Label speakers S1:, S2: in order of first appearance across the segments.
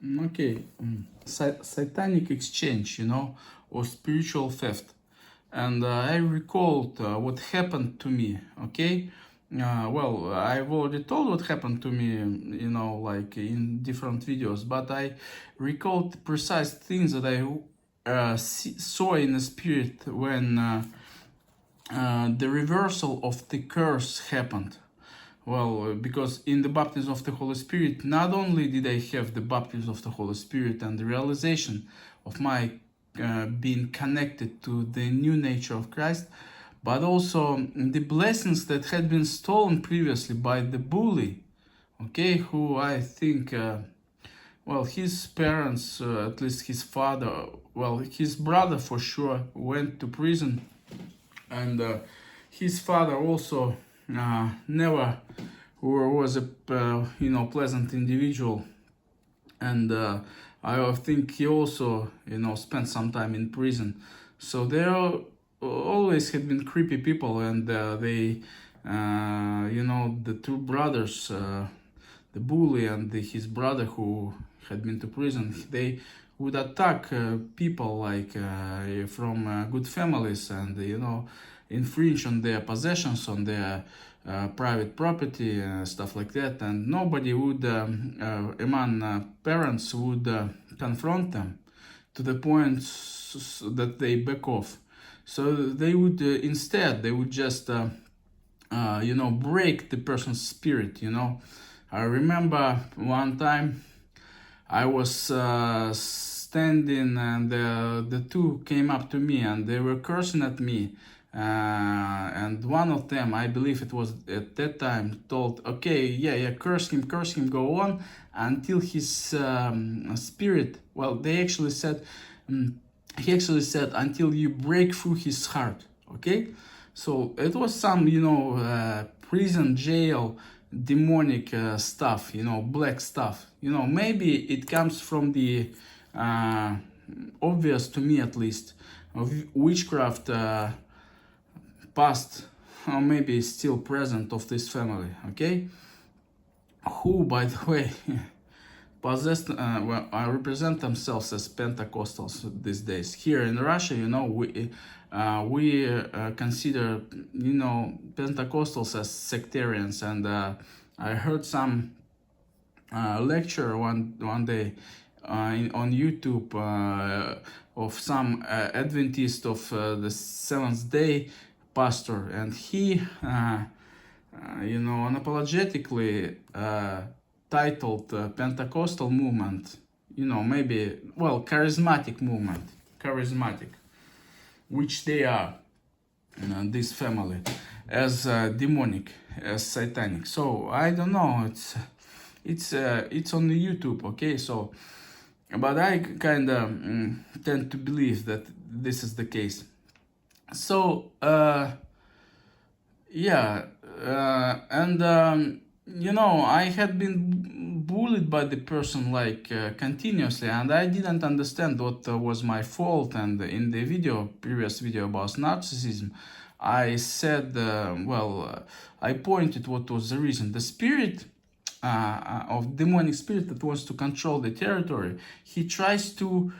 S1: Okay, satanic exchange, or spiritual theft. And I recalled what happened to me, okay? Well, I've already told what happened to me, like in different videos, but I recalled precise things that I saw in the spirit when the reversal of the curse happened. Well, because in the baptism of the Holy Spirit, not only did I have the baptism of the Holy Spirit and the realization of my being connected to the new nature of Christ, but also the blessings that had been stolen previously by the bully, okay, who I think, well, his parents, at least his father, well, his brother for sure, went to prison, and his father also never was a pleasant individual, and I think he also spent some time in prison. So there always had been creepy people, and they the two brothers, the bully and his brother who had been to prison, they would attack people like from good families, and infringe on their possessions, on their private property, stuff like that, and nobody would among parents would confront them to the point that they back off. So they would instead they would just break the person's spirit. I remember one time I was standing, and the two came up to me and they were cursing at me. And one of them, I believe it was at that time, told, okay, yeah, curse him, go on until his spirit, well, they actually said, he actually said, until you break through his heart, okay? So it was some, prison, jail, demonic stuff, black stuff. Maybe it comes from the obvious, to me at least, of witchcraft past, or maybe still present, of this family, okay? Who, by the way, possessed, well, represent themselves as Pentecostals these days. Here in Russia, we consider, Pentecostals as sectarians, and I heard some lecture one day on YouTube of some Adventist of the Seventh Day pastor, and he, unapologetically titled Pentecostal movement, maybe, well, charismatic movement, which they are, this family, as demonic, as satanic. So I don't know. It's on the YouTube, okay? So, but I kind of tend to believe that this is the case. So yeah, and I had been bullied by the person like continuously, and I didn't understand what was my fault. And in the previous video about narcissism, I said, I pointed what was the reason. The spirit of demonic spirit that wants to control the territory, he tries to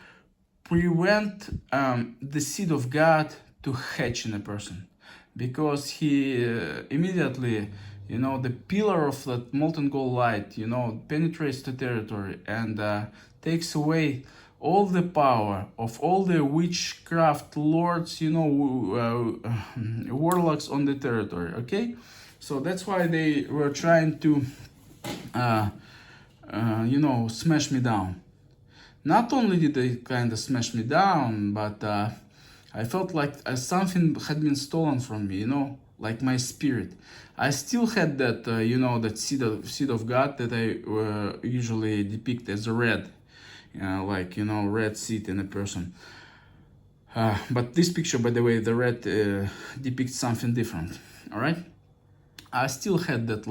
S1: prevent the seed of God to hatch in a person, because he immediately, the pillar of that molten gold light, penetrates the territory and takes away all the power of all the witchcraft lords, warlocks on the territory, okay? So that's why they were trying to, smash me down. Not only did they kind of smash me down, but I felt like something had been stolen from me, like my spirit. I still had that, that seed of God that I usually depict as a red, red seed in a person. But this picture, by the way, the red depicts something different, all right? I still had that,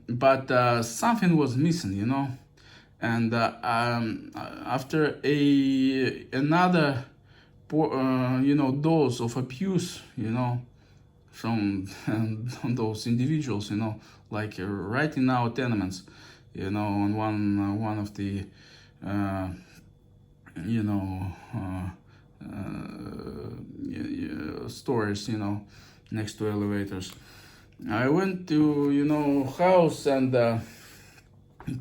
S1: but something was missing, and after another dose of abuse, from those individuals, like right in our tenements, you know, on one of the you know stores, you know, next to elevators. I went to, you know, house and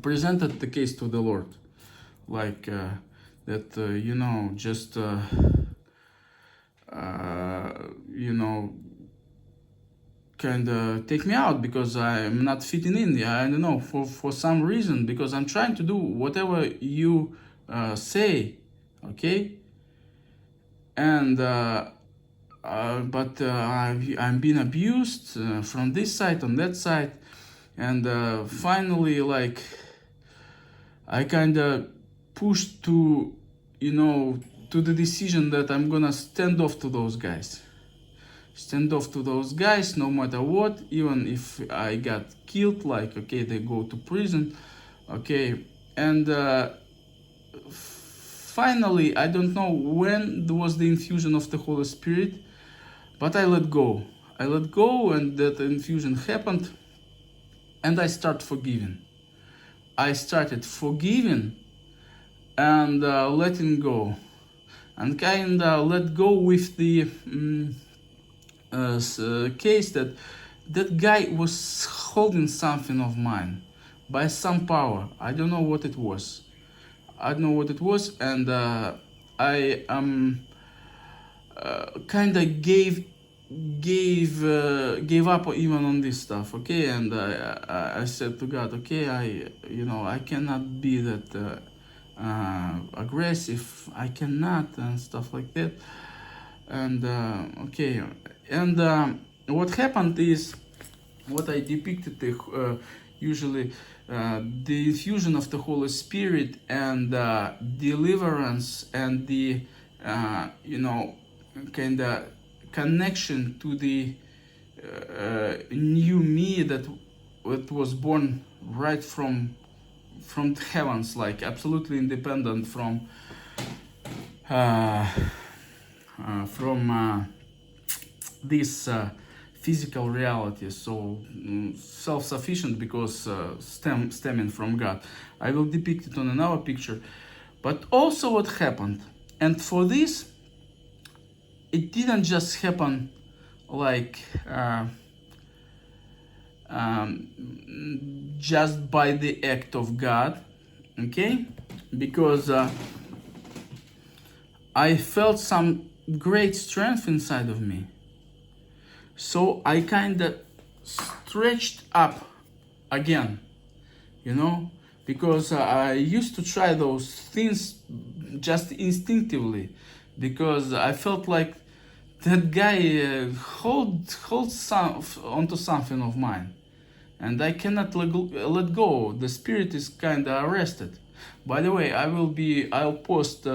S1: presented the case to the Lord, like that, you know, just you know, kind of take me out because I'm not fitting in. I don't know, for some reason, because I'm trying to do whatever you say, okay? And but I'm being abused from this side on that side, and finally, like, I kind of pushed to, you know, to the decision that I'm gonna stand off to those guys. Stand off to those guys no matter what, even if I got killed, like, okay, they go to prison, okay. And finally, I don't know when there was the infusion of the Holy Spirit, but I let go. I let go, and that infusion happened, and I start forgiving. I started forgiving and letting go, and kind of let go with the case that that guy was holding something of mine by some power. I don't know what it was. I don't know what it was, and I kind of gave up even on this stuff, okay. And I said to God, okay, I cannot be that aggressive. I cannot, and stuff like that. And okay, and what happened is, what I depicted usually the infusion of the Holy Spirit and deliverance and the you know, kind of connection to the new me that was born right from the heavens, like absolutely independent from this physical reality, so self-sufficient, because stemming from God. I will depict it on another picture. But also what happened, and for this, it didn't just happen like just by the act of God, okay? Because I felt some great strength inside of me. So I kind of stretched up again, you know, because I used to try those things just instinctively, because I felt like that guy holds some onto something of mine, and I cannot let go. The spirit is kind of arrested. By the way, I'll post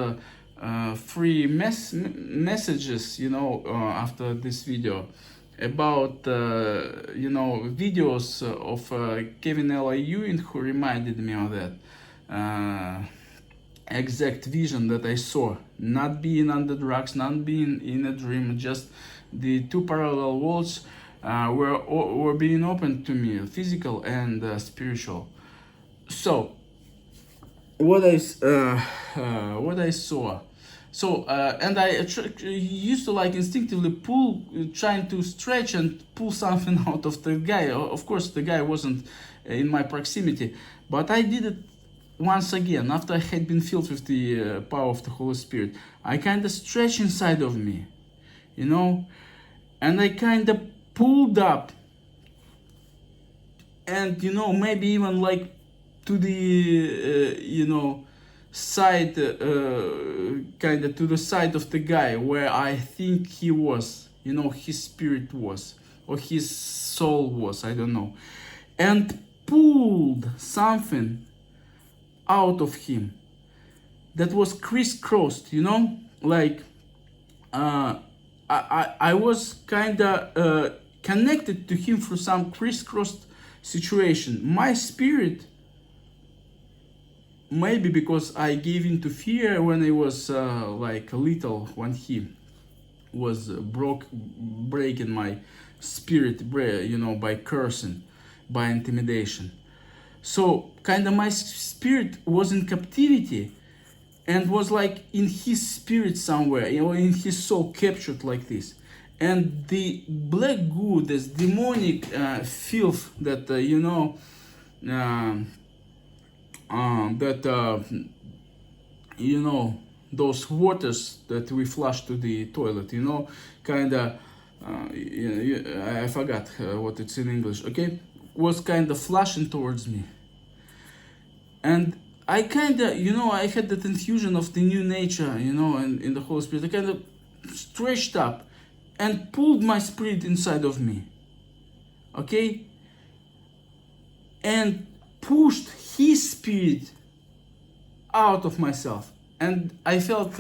S1: free messages, you know, after this video, about you know, videos of Kevin L. Ewing, who reminded me of that exact vision that I saw, not being under drugs, not being in a dream, just the two parallel worlds were being opened to me, physical and spiritual. So what I saw. So and I used to, like, instinctively pull, trying to stretch and pull something out of the guy. Of course, the guy wasn't in my proximity, but I did it once again after I had been filled with the power of the Holy Spirit. I kind of stretched inside of me, you know, and I kind of pulled up, and, you know, maybe even like to the you know, side, kind of to the side of the guy where I think he was, you know, his spirit was, or his soul was, I don't know, and pulled something out of him that was crisscrossed, you know, like I was kind of connected to him through some crisscrossed situation. My spirit, maybe because I gave into fear when I was like little, when he was breaking my spirit, you know, by cursing, by intimidation. So kind of my spirit was in captivity and was like in his spirit somewhere, in his soul, captured like this. And the black goo, this demonic filth that those waters that we flush to the toilet, kind of I forgot what it's in English, okay, was kind of flushing towards me. And I kind of, I had that infusion of the new nature, and in the Holy Spirit. I kind of stretched up and pulled my spirit inside of me, okay, and pushed his spirit out of myself. And I felt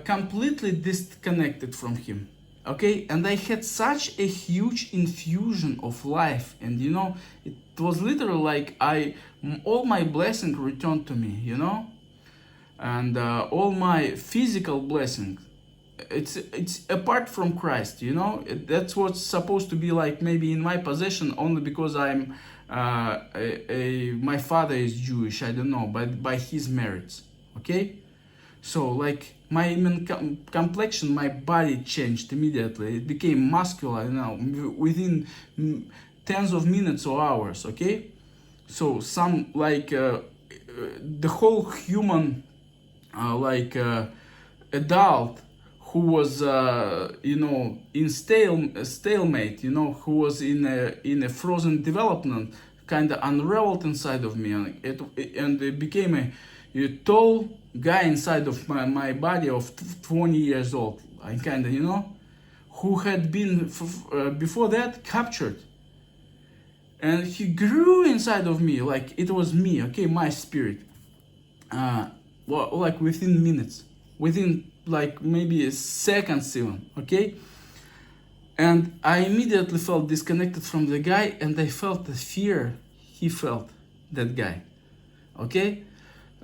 S1: completely disconnected from him, okay. And I had such a huge infusion of life, and it was literally like all my blessing returned to me, and all my physical blessings. It's apart from Christ, that's what's supposed to be like maybe in my possession only because I'm my father is Jewish, I don't know, but by his merits, okay. So like my complexion, my body changed immediately. It became muscular, within tens of minutes or hours, okay. So some like the whole human adult who was in stalemate, who was in a frozen development, kind of unraveled inside of me, and it became a tall guy inside of my body of 20 years old. I kind of, who had been before that captured, and he grew inside of me like it was me, okay, my spirit. Like within minutes, within like maybe seconds even, okay. And I immediately felt disconnected from the guy, and I felt the fear he felt, that guy, okay.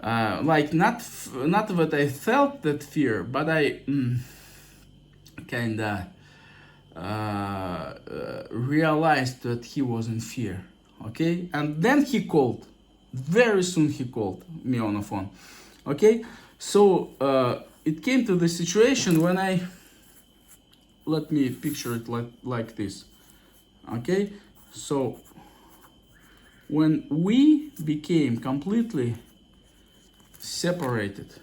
S1: Like not that I felt that fear, but I kinda realized that he was in fear, okay. And then he called, very soon he called me on the phone, okay. So it came to the situation when let me picture it like this, okay. So when we became completely separated,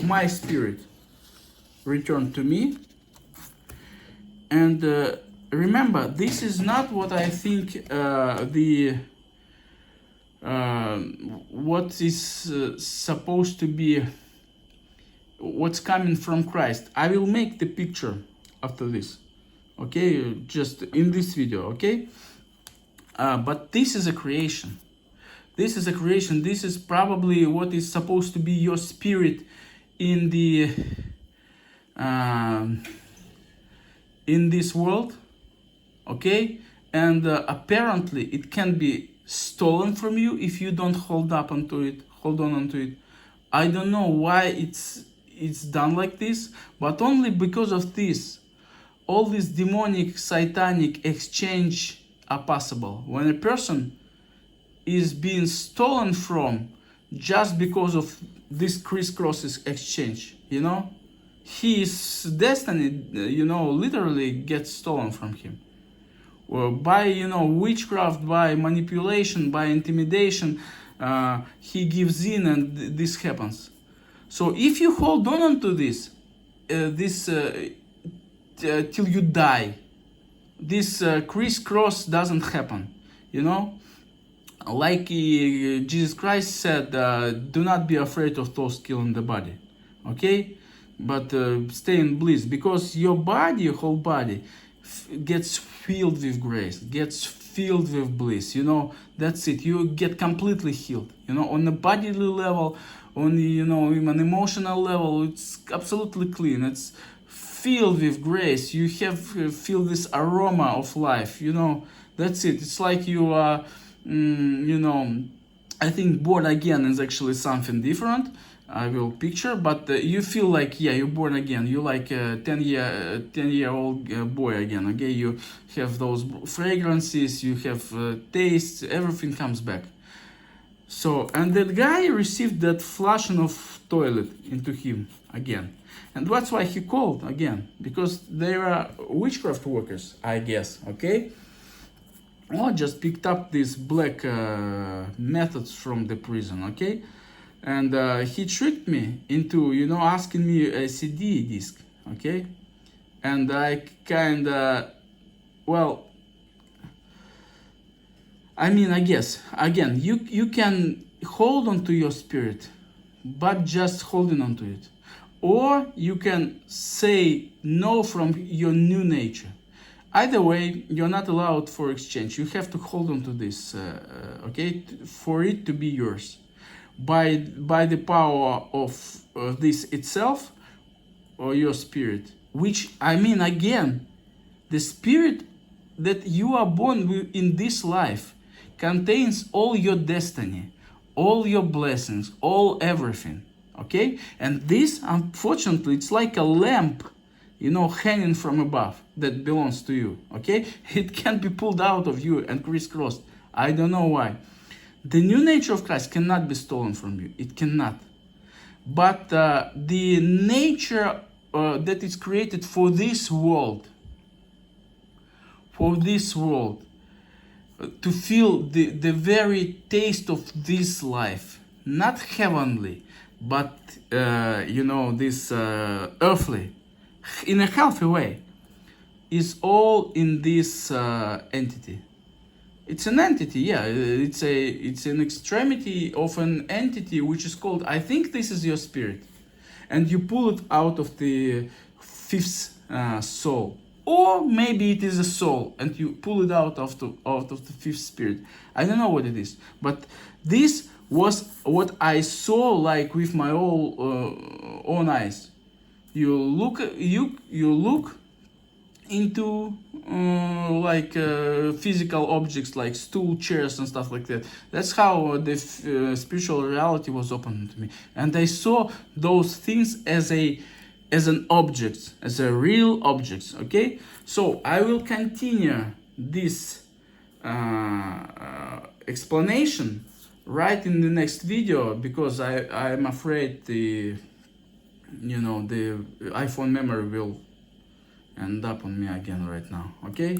S1: my spirit returned to me. And remember, this is not what I think what is supposed to be, what's coming from Christ. I will make the picture after this, okay, just in this video, okay. But this is a creation. This is a creation. This is probably what is supposed to be your spirit in the in this world, okay. And apparently it can be stolen from you if you don't hold on onto it. I don't know why it's done like this, but only because of this, all these demonic, satanic exchange are possible. When a person is being stolen from just because of this crisscross exchange, his destiny, literally gets stolen from him. Or by, witchcraft, by manipulation, by intimidation, he gives in, and this happens. So if you hold on to this, till you die, this crisscross doesn't happen, Like Jesus Christ said, do not be afraid of those killing the body, okay? But stay in bliss, because your body, your whole body, gets filled with grace, gets filled with bliss, that's it. You get completely healed, on a bodily level, on the, even emotional level, it's absolutely clean. It's filled with grace. You feel this aroma of life, that's it. It's like you are, I think born again is actually something different. I will picture, but you feel like, yeah, you're born again. You like a 10-year-old boy again. Okay, you have those fragrances, you have tastes, everything comes back. So, and that guy received that flushing of toilet into him again. And that's why he called again, because they are witchcraft workers, I guess, okay? Or just picked up these black methods from the prison, okay? And he tricked me into, asking me a CD disc, okay? And I I guess, again, you can hold on to your spirit, but just holding on to it. Or you can say no from your new nature. Either way, you're not allowed for exchange. You have to hold on to this, okay, for it to be yours. By the power of this itself, or your spirit. Which, again, the spirit that you are born with in this life contains all your destiny, all your blessings, all everything, okay? And this, unfortunately, it's like a lamp, hanging from above that belongs to you, okay? It can't be pulled out of you and crisscrossed. I don't know why. The new nature of Christ cannot be stolen from you. It cannot. But the nature that is created for this world, to feel the very taste of this life, not heavenly, but this earthly, in a healthy way, is all in this entity. It's an entity, yeah. It's an extremity of an entity which is called, I think this is your spirit, and you pull it out of the fifth soul. Or maybe it is a soul, and you pull it out of the fifth spirit. I don't know what it is, but this was what I saw, like with my own eyes. You look into physical objects like stool, chairs, and stuff like that. That's how the spiritual reality was opened to me, and I saw those things as an object, as a real object. Okay, so I will continue this explanation right in the next video, because I'm afraid the iPhone memory will end up on me again right now. Okay,